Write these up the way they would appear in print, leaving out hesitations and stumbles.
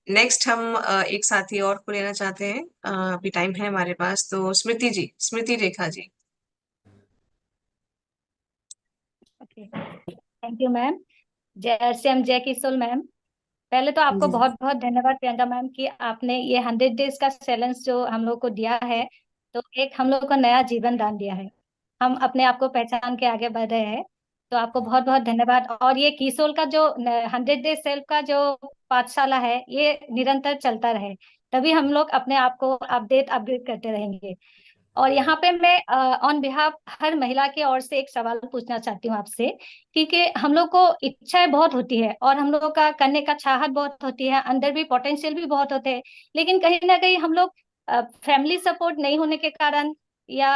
Next हम एक साथी और को लेना चाहते हैं। अभी टाइम है हमारे पास, तो Smriti ji, Smriti Rekha ji. Okay, thank you ma'am. जय श्याम, जय किशोर मैम। पहले तो आपको जी। बहुत बहुत धन्यवाद प्रियंका मैम कि आपने ये 100 डेज का चैलेंज जो हम लोग को दिया है, तो एक हम लोग को नया जीवन दान दिया है। हम अपने आप को पहचान के आगे बढ़ रहे हैं। तो आपको बहुत बहुत धन्यवाद। और ये किशोर का जो 100 डेज सेल्फ का जो पाठशाला है, ये निरंतर चलता रहे, तभी हम लोग अपने आप को अपडेट अपग्रेड करते रहेंगे। और यहाँ पे मैं ऑन बिहाफ हर महिला की ओर से एक सवाल पूछना चाहती हूँ आपसे, क्योंकि हम लोग को इच्छाएं बहुत होती है और हम लोग का करने का चाहत बहुत होती है, अंदर भी पोटेंशियल भी बहुत होते हैं। लेकिन कहीं ना कहीं हम लोग फैमिली सपोर्ट नहीं होने के कारण या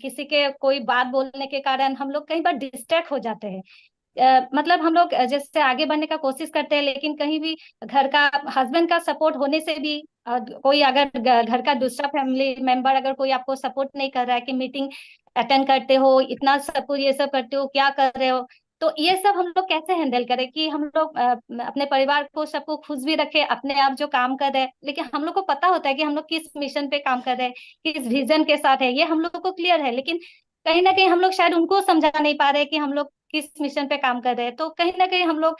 किसी के कोई बात बोलने के कारण हम लोग कई बार डिस्ट्रैक्ट हो जाते हैं। मतलब हम लोग जैसे आगे बढ़ने का कोशिश करते हैं, लेकिन कहीं भी घर का हस्बैंड का सपोर्ट होने से भी कोई अगर घर का दूसरा फैमिली मेंबर अगर कोई आपको सपोर्ट नहीं कर रहा है कि मीटिंग अटेंड करते हो, इतना सब कुछ ये सब करते हो, क्या कर रहे हो, तो ये सब हम लोग कैसे हैंडल करें कि हम लोग अपने परिवार को सबको खुश भी रखे, अपने आप जो काम कर रहे हैं, लेकिन हम लोग को पता होता है कि हम लोग किस मिशन पे काम कर रहे हैं, किस विजन के साथ है, ये हम लोग को क्लियर है। लेकिन कहीं ना कहीं हम लोग शायद उनको समझा नहीं पा रहे कि हम लोग किस मिशन पे काम कर रहे हैं। तो कहीं ना कहीं हम लोग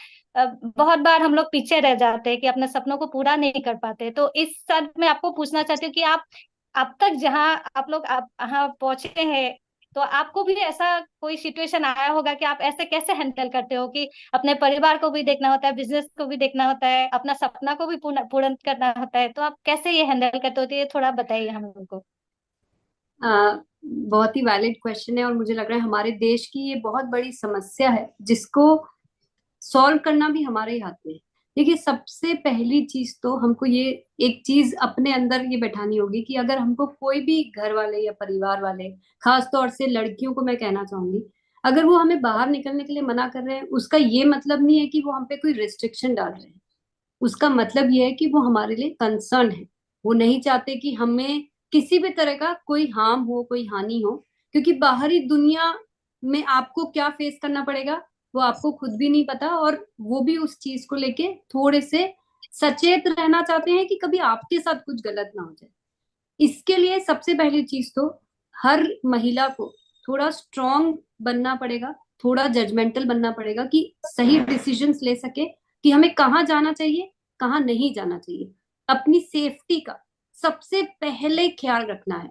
बहुत बार हम लोग पीछे रह जाते हैं कि अपने सपनों को पूरा नहीं कर पाते। तो इस सब में आपको पूछना चाहती हूँ कि आप अब तक जहाँ आप लोग आप यहाँ पहुंचे हैं, तो आपको भी ऐसा कोई सिचुएशन आया होगा कि आप ऐसे कैसे हैंडल करते हो कि अपने परिवार को भी देखना होता है, बिजनेस को भी देखना होता है, अपना सपना को भी पूर्ण पूर्ण करना होता है, तो आप कैसे ये हैंडल करते हो, तो ये थोड़ा बताइए हम लोग को। बहुत ही वैलिड क्वेश्चन है और मुझे लग रहा है हमारे देश की ये बहुत बड़ी समस्या है जिसको सॉल्व करना भी हमारे ही हाथ में है। देखिए, सबसे पहली चीज तो हमको ये एक चीज अपने अंदर ये बैठानी होगी कि अगर हमको कोई भी घर वाले या परिवार वाले, खास तौर से लड़कियों को मैं कहना चाहूंगी, अगर वो हमें बाहर निकलने के लिए मना कर रहे हैं, उसका ये मतलब नहीं है कि वो हम पे कोई रिस्ट्रिक्शन डाल रहे हैं। उसका मतलब ये है कि वो हमारे लिए कंसर्न है। वो नहीं चाहते कि हमें किसी भी तरह का कोई हार्म हो, कोई हानि हो। क्योंकि बाहरी दुनिया में आपको क्या फेस करना पड़ेगा वो आपको खुद भी नहीं पता, और वो भी उस चीज को लेके थोड़े से सचेत रहना चाहते हैं कि कभी आपके साथ कुछ गलत ना हो जाए। इसके लिए सबसे पहली चीज तो हर महिला को थोड़ा स्ट्रांग बनना पड़ेगा, थोड़ा जजमेंटल बनना पड़ेगा कि सही डिसीजंस ले सके कि हमें कहाँ जाना चाहिए, कहाँ नहीं जाना चाहिए। अपनी सेफ्टी का सबसे पहले ख्याल रखना है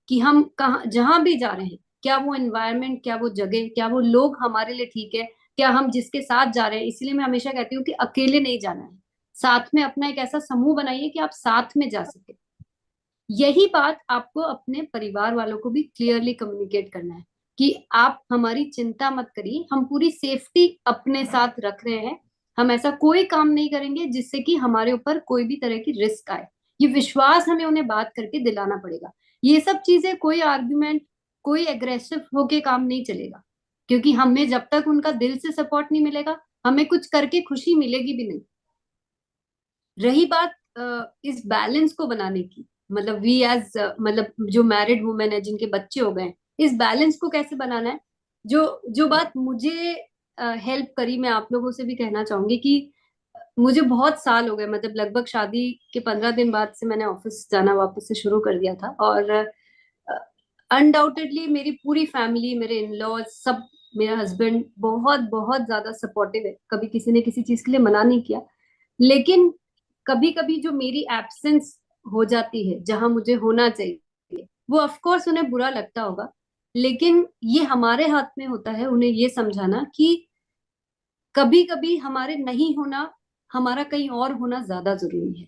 कि हम कहाँ जहां भी जा रहे हैं, क्या वो एनवायरनमेंट, क्या वो जगह, क्या वो लोग हमारे लिए ठीक है, क्या हम जिसके साथ जा रहे हैं। इसलिए मैं हमेशा कहती हूँ कि अकेले नहीं जाना है, साथ में अपना एक ऐसा समूह बनाइए कि आप साथ में जा सके। यही बात आपको अपने परिवार वालों को भी क्लियरली कम्युनिकेट करना है कि आप हमारी चिंता मत करिए, हम पूरी सेफ्टी अपने साथ रख रहे हैं। हम ऐसा कोई काम नहीं करेंगे जिससे कि हमारे ऊपर कोई भी तरह की रिस्क आए। ये विश्वास हमें उन्हें बात करके दिलाना पड़ेगा। ये सब चीजें कोई आर्ग्यूमेंट, कोई एग्रेसिव होके काम नहीं चलेगा, क्योंकि हमें जब तक उनका दिल से सपोर्ट नहीं मिलेगा, हमें कुछ करके खुशी मिलेगी भी नहीं। रही बात इस बैलेंस को बनाने की, मतलब वी एज मतलब जो मैरिड वुमेन है जिनके बच्चे हो गए, इस बैलेंस को कैसे बनाना है। जो जो बात मुझे हेल्प करी, मैं आप लोगों से भी कहना चाहूंगी कि मुझे बहुत साल हो गए, मतलब लगभग शादी के 15 दिन बाद से मैंने ऑफिस जाना वापस से शुरू कर दिया था। और अनडाउटेडली मेरी पूरी फैमिली, मेरे इन लॉज सब, मेरा हस्बैंड बहुत बहुत ज्यादा सपोर्टिव है, कभी किसी ने किसी चीज के लिए मना नहीं किया। लेकिन कभी कभी जो मेरी एब्सेंस हो जाती है जहां मुझे होना चाहिए, वो ऑफ कोर्स उन्हें बुरा लगता होगा। लेकिन ये हमारे हाथ में होता है उन्हें ये समझाना कि कभी कभी हमारे नहीं होना, हमारा कहीं और होना ज्यादा जरूरी है।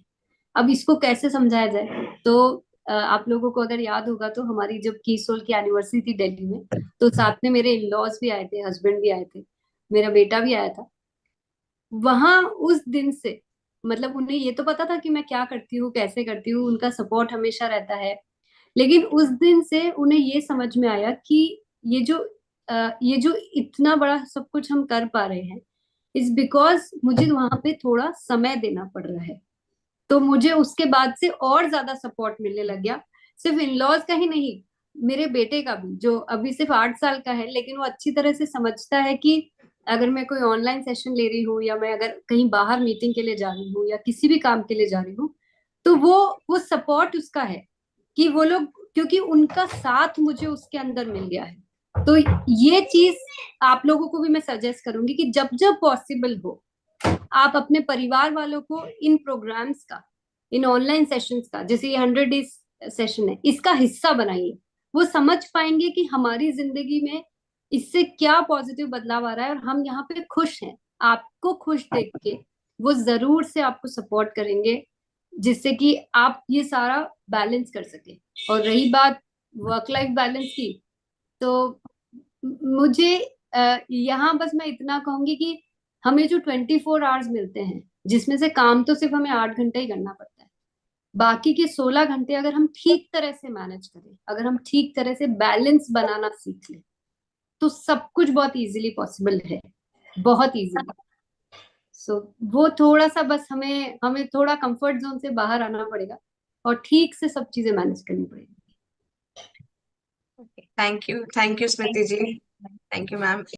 अब इसको कैसे समझाया जाए, तो आप लोगों को अगर याद होगा तो हमारी जब कीसोल की एनिवर्सरी थी दिल्ली में, तो साथ में मेरे इन लॉज भी आए थे, हस्बैंड भी आए थे, मेरा बेटा भी आया था। वहां उस दिन से, मतलब उन्हें ये तो पता था कि मैं क्या करती हूँ, कैसे करती हूँ, उनका सपोर्ट हमेशा रहता है। लेकिन उस दिन से उन्हें ये समझ में आया कि ये जो ये जो इतना बड़ा सब कुछ हम कर पा रहे हैं, इज बिकॉज मुझे वहां पे थोड़ा समय देना पड़ रहा है। तो मुझे उसके बाद से और ज्यादा सपोर्ट मिलने लग गया। सिर्फ इन लॉज का ही नहीं, मेरे बेटे का भी, जो अभी सिर्फ 8 साल का है, लेकिन वो अच्छी तरह से समझता है कि अगर मैं कोई ऑनलाइन सेशन ले रही हूँ या मैं अगर कहीं बाहर मीटिंग के लिए जा रही हूँ या किसी भी काम के लिए जा रही हूँ, तो वो सपोर्ट उसका है कि वो लोग, क्योंकि उनका साथ मुझे उसके अंदर मिल गया है। तो ये चीज आप लोगों को भी मैं सजेस्ट करूंगी कि जब जब पॉसिबल हो आप अपने परिवार वालों को इन प्रोग्राम्स का, इन ऑनलाइन सेशंस का, जैसे ये 100 डेज सेशन है, इसका हिस्सा बनाइए। वो समझ पाएंगे कि हमारी जिंदगी में इससे क्या पॉजिटिव बदलाव आ रहा है और हम यहाँ पे खुश हैं। आपको खुश देख के वो जरूर से आपको सपोर्ट करेंगे, जिससे कि आप ये सारा बैलेंस कर सके। और रही बात वर्क लाइफ बैलेंस की, तो मुझे यहाँ बस मैं इतना कहूंगी कि हमें जो 24 आवर्स मिलते हैं, जिसमें से काम तो सिर्फ हमें 8 घंटे ही करना पड़ता है, बाकी के 16 घंटे अगर हम ठीक तरह से मैनेज करें, अगर हम ठीक तरह से बैलेंस बनाना सीख लें, तो सब कुछ बहुत इजीली पॉसिबल है, बहुत इजीली। सो वो थोड़ा सा बस हमें हमें थोड़ा कंफर्ट जोन से बाहर आना पड़ेगा और ठीक से सब चीजें मैनेज करनी पड़ेगी। Thank you Smriti ji, thank you ma'am.